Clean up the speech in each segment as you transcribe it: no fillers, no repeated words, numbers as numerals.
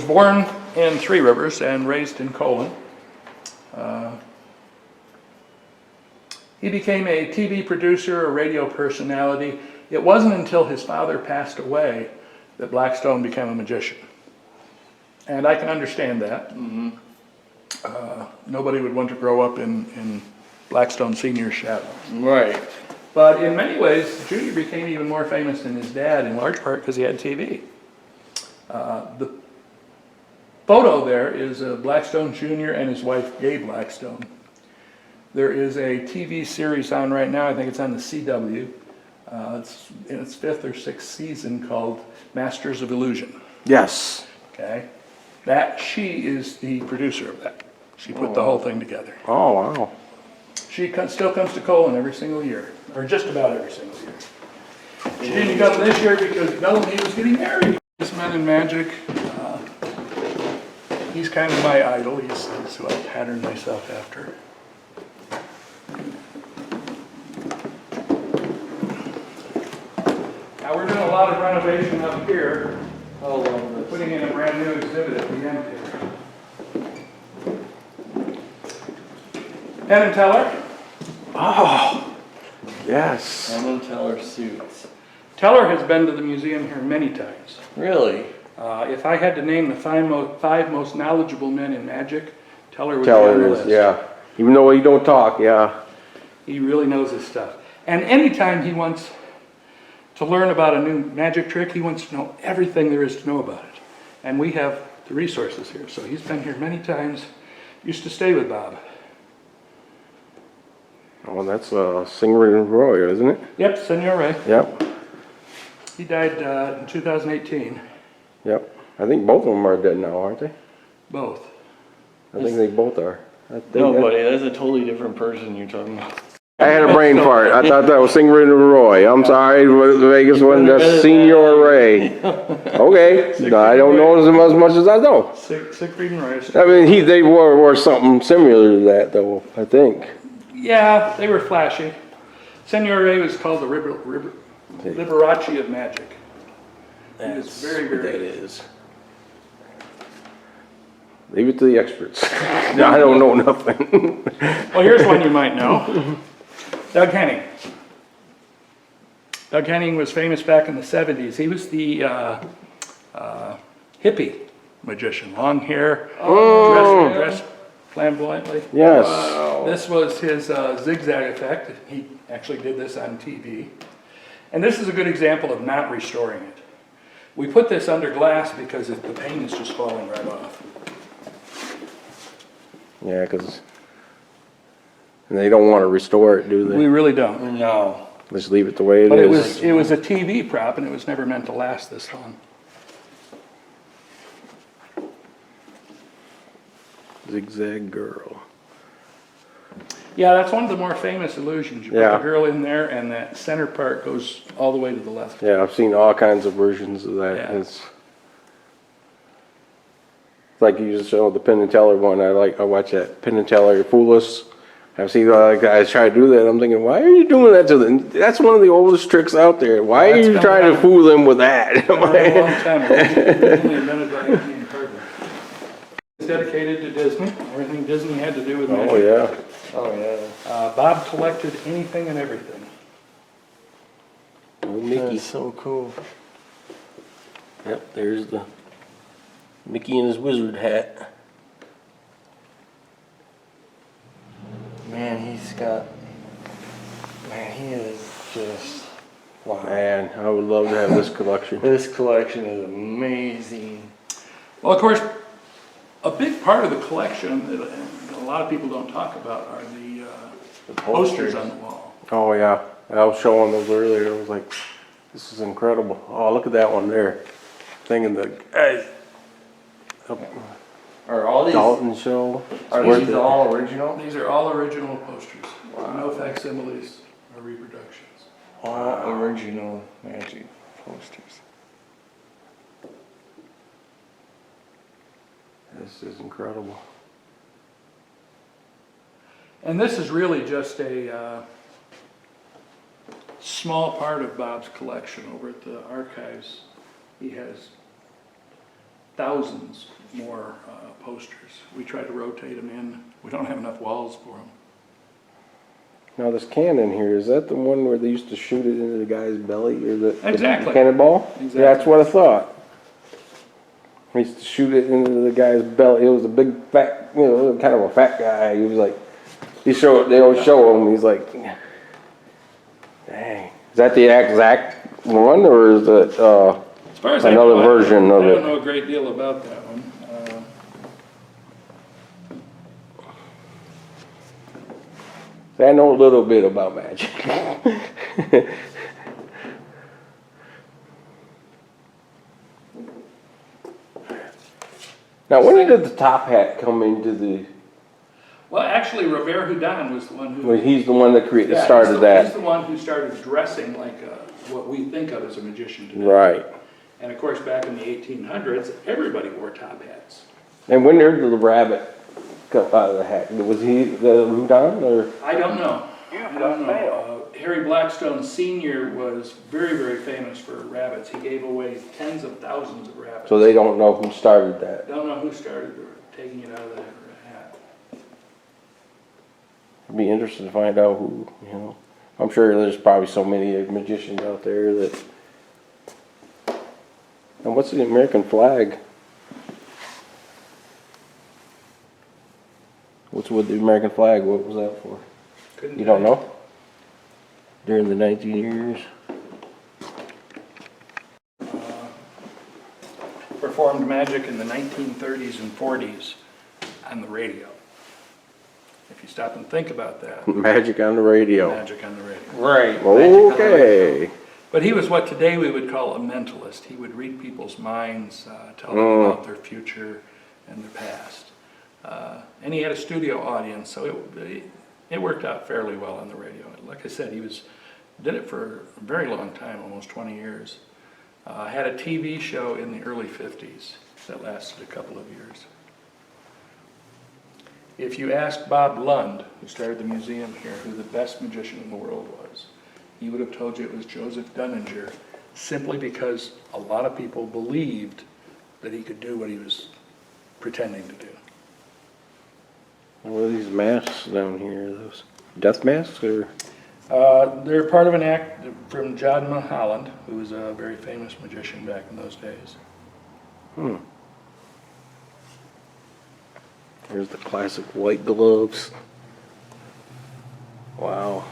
born in Three Rivers and raised in Colon. He became a TV producer, a radio personality. It wasn't until his father passed away that Blackstone became a magician. And I can understand that. Mm-hmm. Nobody would want to grow up in Blackstone Sr.'s shadow. Right. But in many ways, Junior became even more famous than his dad, in large part because he had TV. The photo there is Blackstone Jr. and his wife, Gay Blackstone. There is a TV series on right now, I think it's on the CW. It's in its 5th or 6th season called Masters of Illusion. Yes. Okay? She is the producer of that. She put the whole thing together. Oh, wow. She still comes to Colon every single year, or just about every single year. She didn't come this year because Melanie was getting married. This Man in Magic, he's kind of my idol. He's who I patterned myself after. Now we're doing a lot of renovation up here. Oh, love this. Putting in a brand new exhibit at the end here. Penn and Teller. Oh, yes. Penn and Teller suits. Teller has been to the museum here many times. Really? If I had to name the five most knowledgeable men in magic, Teller would be on the list. Yeah. Even though he don't talk, yeah. He really knows his stuff. And anytime he wants to learn about a new magic trick, he wants to know everything there is to know about it. And we have the resources here. So he's been here many times. Used to stay with Bob. Oh, that's Singer and Roy, isn't it? Yep, Senor Ray. Yep. He died in 2018. Yep. I think both of them are dead now, aren't they? Both. I think they both are. No, buddy, that's a totally different person you're talking about. I had a brain fart. I thought that was Singer and Roy. I'm sorry, the Vegas one, that's Senior Ray. Okay. No, I don't know them as much as I know. Siegfried and Roy. I mean, they wore something similar to that, though, I think. Yeah, they were flashy. Senor Ray was called the Liberace of magic. That's very, very what that good. is. Leave it to the experts. No, I don't know nothing. Well, here's one you might know. Doug Henning. Doug Henning was famous back in the 70s. He was the hippie magician. Long hair, dressed flamboyantly. Yes. This was his zigzag effect. He actually did this on TV. And this is a good example of not restoring it. We put this under glass because the paint is just falling right off. Yeah, because they don't want to restore it, do they? We really don't. No. Just leave it the way it But is. it was a TV prop, and it was never meant to last this long. Zigzag girl. Yeah, that's one of the more famous illusions. You put Yeah. the girl in there, and that center part goes all the way to the left. Yeah, I've seen all kinds of versions of that. Yeah. It's like you just showed the Penn and Teller one. I watch that Penn and Teller Fool Us. I've seen guys try to do that. I'm thinking, why are you doing that to them? That's one of the oldest tricks out there. Why are you trying to fool them with that? For a long time. It was only invented by Anthony Carter. It's dedicated to Disney. Everything Disney had to do with magic. Oh yeah. Oh, yeah. Bob collected anything and everything. Oh, Mickey. That's so cool. Yep, there's the Mickey and his wizard hat. Man, he is just, wow. Man, I would love to have this collection. This collection is amazing. Well, of course, a big part of the collection that a lot of people don't talk about are the posters on the wall. Oh yeah, I was showing those earlier. I was like, this is incredible. Oh, look at that one there. Thing in the Are all these, Dalton show. are Worth these it. all original? These are all original posters. No facsimiles or reproductions. All original magic posters. This is incredible. And this is really just a small part of Bob's collection over at the archives. He has thousands more posters. We try to rotate them in. We don't have enough walls for them. Now this cannon here, is that the one where they used to shoot it into the guy's belly, or the Exactly. cannonball? Exactly. Yeah, that's what I thought. They used to shoot it into the guy's belly. It was a big fat, kind of a fat guy. He was like, they always show him. He's like, dang. Is that the exact one, or is it As far as another version of I it? don't know a great deal about that one. I know a little bit about magic. Now, when did the top hat come into the? Well, actually, Robert Houdin was the one who. Well, he's the one that Yeah, started He's that. the one who started dressing like what we think of as a magician today. Right. And of course, back in the 1800s, everybody wore top hats. And when did the rabbit come out of the hat? Was he the Houdin, or? I don't know. I don't know. Harry Blackstone Sr. was very, very famous for rabbits. He gave away tens of thousands of rabbits. So they don't know who started that. Don't know who started taking it out of the hat. I'd be interested to find out who, I'm sure there's probably so many magicians out there that. And what's the American flag? What's with the American flag? What was that for? Couldn't You don't tell know? During the 19 years? Performed magic in the 1930s and 40s on the radio. If you stop and think about that. Magic on the radio. Magic on the radio. Right. Okay. But he was what today we would call a mentalist. He would read people's minds, tell them about their future and their past. And he had a studio audience, so it worked out fairly well on the radio. Like I said, did it for a very long time, almost 20 years. Had a TV show in the early 50s that lasted a couple of years. If you asked Bob Lund, who started the museum here, who the best magician in the world was, he would have told you it was Joseph Dunninger, simply because a lot of people believed that he could do what he was pretending to do. What are these masks down here? Those death masks, or? They're part of an act from John Mulholland, who was a very famous magician back in those days. Here's the classic white gloves. Wow.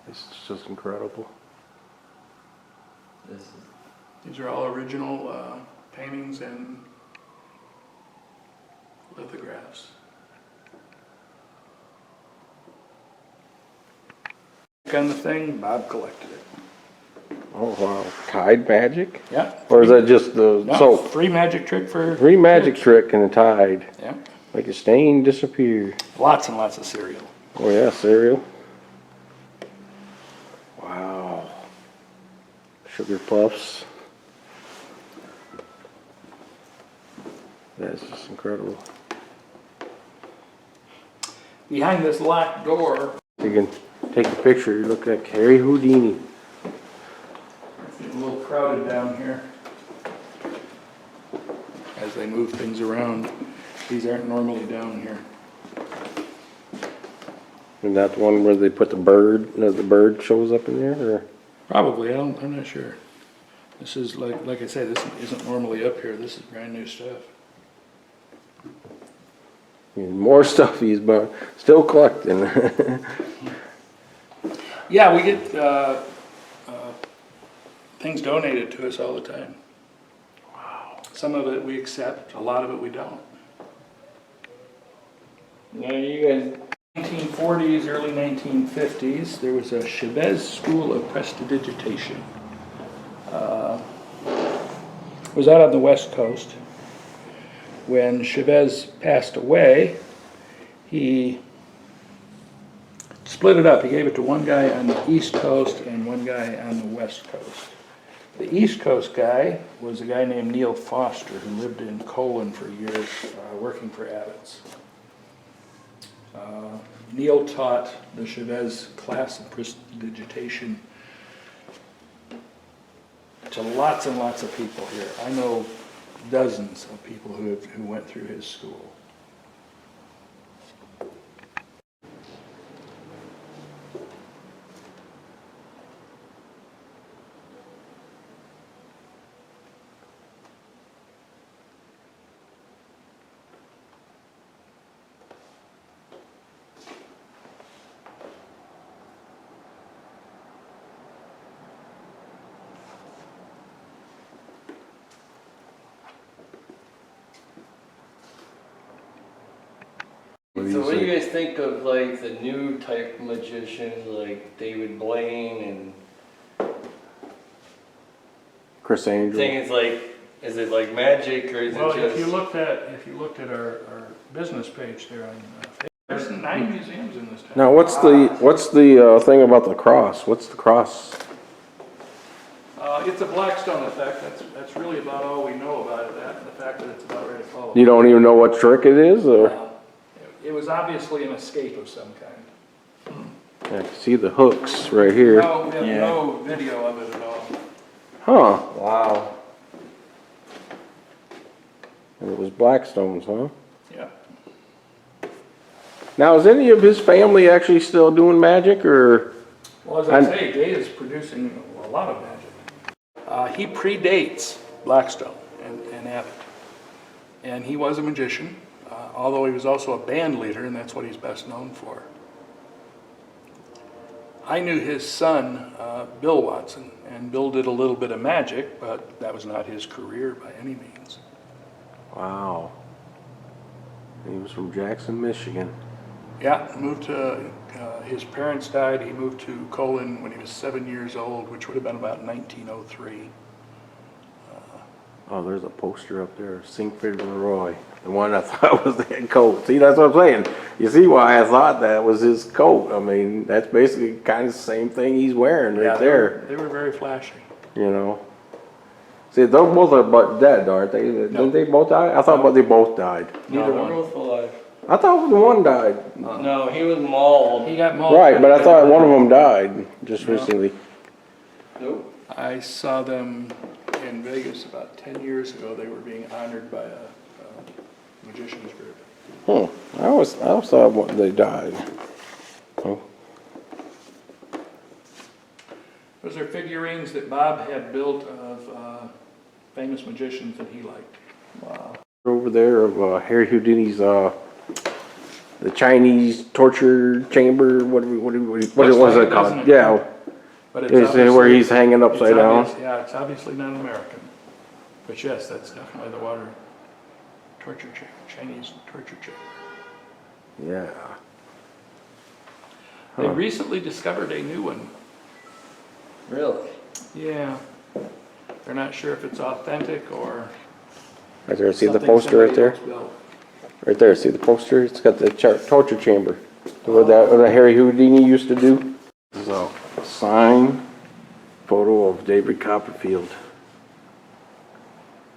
This is just incredible. These are all original paintings and lithographs. On the thing, Bob collected it. Oh wow. Tide magic? Yeah. Or is that just the No, soap? free magic trick for Free magic kids. trick in a tide. Yeah. Make a stain disappear. Lots and lots of cereal. Oh yeah, cereal. Wow. Sugar puffs. That's just incredible. Behind this locked door, You can take a picture, you look like Harry Houdini. it's a little crowded down here as they move things around. These aren't normally down here. And that one where they put the bird shows up in there, or? Probably, I'm not sure. This is like I say, this isn't normally up here. This is brand new stuff. More stuff he's still collecting. Yeah, we get things donated to us all the time. Wow. Some of it we accept, a lot of it we don't. Now you guys. 1940s, early 1950s, there was a Chavez School of Prestidigitation. It was out on the West Coast. When Chavez passed away, he split it up. He gave it to one guy on the East Coast and one guy on the West Coast. The East Coast guy was a guy named Neil Foster, who lived in Colon for years, working for Abbott's. Neil taught the Chavez class of prestidigitation to lots and lots of people here. I know dozens of people who went through his school. So what do you guys think of like the new type magicians like David Blaine and Chris Angel. thing is like, is it like magic or is Well, it just? if you looked at our business page there on Facebook, there's 9 museums in this town. Now, what's the thing about the cross? What's the cross? It's a Blackstone effect. That's really about all we know about it. That and the fact that it's about ready to fall. You don't even know what trick it is, or? It was obviously an escape of some kind. Yeah, I can see the hooks right here. No, we have no video of it at all. Huh? Wow. And it was Blackstone's, huh? Yeah. Now, is any of his family actually still doing magic, or? Well, as I say, Dave is producing a lot of magic. He predates Blackstone and Abbott. And he was a magician, although he was also a band leader, and that's what he's best known for. I knew his son, Bill Watson, and Bill did a little bit of magic, but that was not his career by any means. Wow. He was from Jackson, Michigan. Yeah, moved to, his parents died. He moved to Colin when he was 7 years old, which would have been about 1903. Oh, there's a poster up there, Siegfried Leroy, the one I thought was that coat. See, that's what I'm saying. You see why I thought that was his coat. I mean, that's basically kind of the same thing he's wearing right there. They were very flashy. You know. See, those both are dead, aren't they? Didn't they both die? I thought they both died. Neither No, one. they're both alive. I thought the one died. No, he was mauled. He got mauled. Right, but I thought one of them died just recently. Nope. I saw them in Vegas about 10 years ago. They were being honored by a magician's group. I always thought they died. Oh. Those are figurines that Bob had built of famous magicians that he liked. Wow. Over there of Harry Houdini's the Chinese torture chamber. What was it called? Yeah. But Is it where he's hanging upside down? Yeah, it's obviously not American. But yes, that's definitely the water torture chamber, Chinese torture chamber. Yeah. They recently discovered a new one. Really? Yeah. They're not sure if it's authentic or Right there, see the something poster right somebody there? else built. Right there, see the poster? It's got the torture chamber. What that Harry Houdini used to do. This is a signed photo of David Copperfield.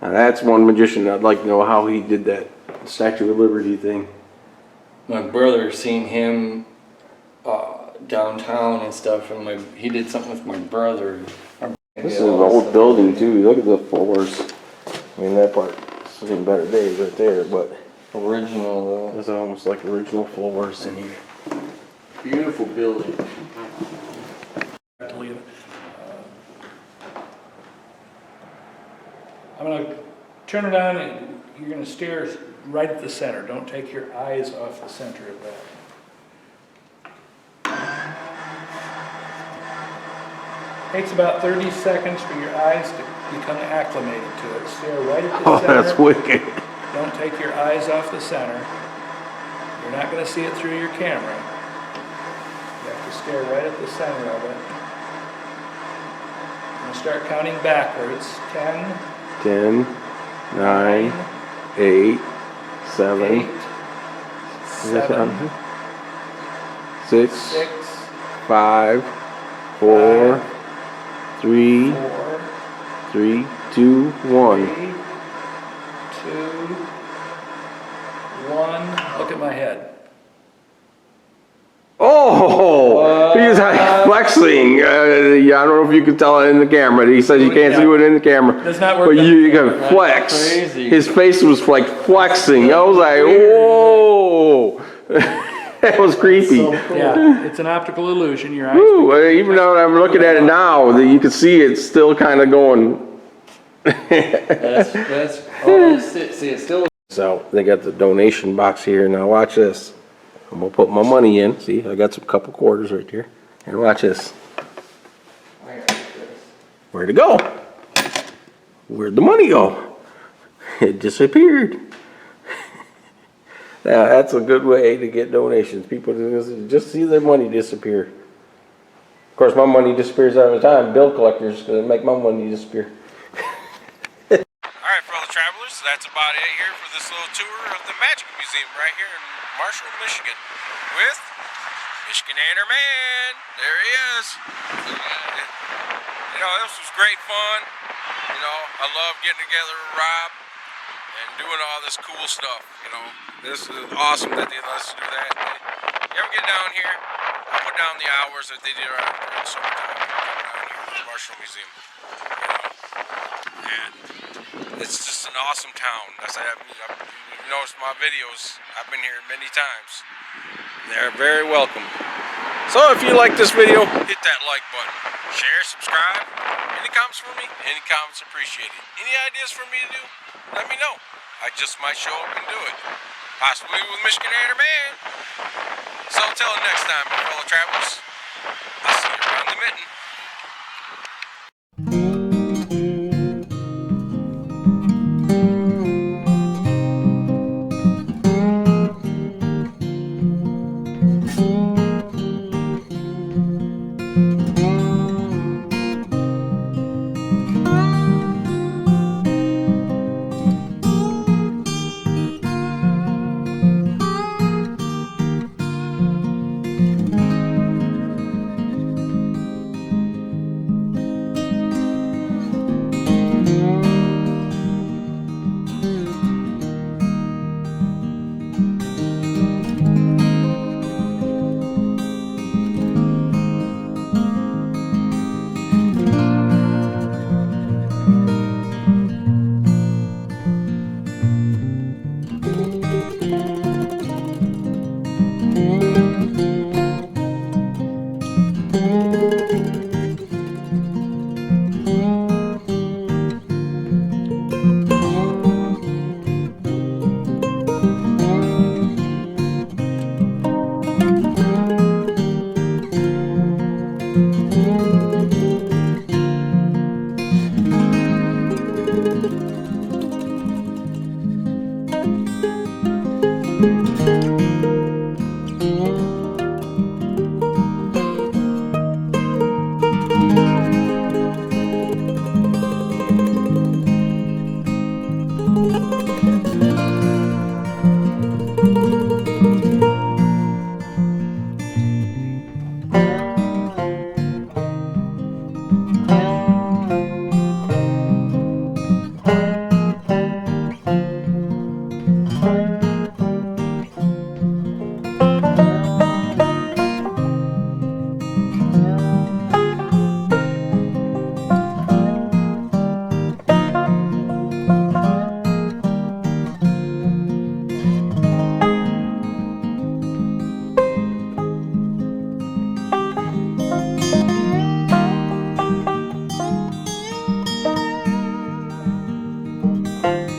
Now that's one magician I'd like to know how he did that Statue of Liberty thing. My brother seen him downtown and stuff, and he did something with my brother. This is an old building too. Look at the floors. I mean, that part is in better days right there, but Original though. it's almost like original floors in here. Beautiful building. I'm going to turn it on and you're going to stare right at the center. Don't take your eyes off the center of that. Takes about 30 seconds for your eyes to become acclimated to it. Stare right at the Oh, center. that's wicked. Don't take your eyes off the center. You're not going to see it through your camera. You have to stare right at the center of it. I'm going to start counting backwards. 10, 10, 9, 8, 7, 8, 7, 6, 6, 5, 4, 3, 4, 3, 2, 1. 3, 2, 1. Look at my head. Oh! He's like flexing. Yeah, I don't know if you can tell it in the camera. He says you can't see it in the camera. Does not work But on you the camera. can flex. crazy. His face was like flexing. I was like, whoa. That was creepy. Yeah, it's an optical illusion. Your eyes. Woo, even though I'm looking at it now, that you can see it's still kind of going. That's oh, see, it's still. So they got the donation box here. Now watch this. I'm gonna put my money in. See, I got some couple quarters right there. And watch this. Where'd it go? Where'd the money go? It disappeared. Now that's a good way to get donations. People just see their money disappear. Of course, my money disappears all the time. Bill collectors gonna make my money disappear. Alright, fellow travelers, that's about it here for this little tour of the Magic Museum right here in Marshall, Michigan with Michigander Man. There he is. You know, this was great fun. You know, I love getting together with Rob and doing all this cool stuff. You know, this is awesome that they let us do that. You ever get down here, I put down the hours that they did around here in summertime. Down here at the Marshall Museum. You know, and it's just an awesome town. That's you've noticed my videos. I've been here many times. They're very welcome. So if you like this video, hit that like button. Share, subscribe. Any comments for me? Any comments appreciated. Any ideas for me to do? Let me know. I just might show up and do it. Possibly with Michigander Man. So until next time, my fellow travelers, I'll see you around the mitten.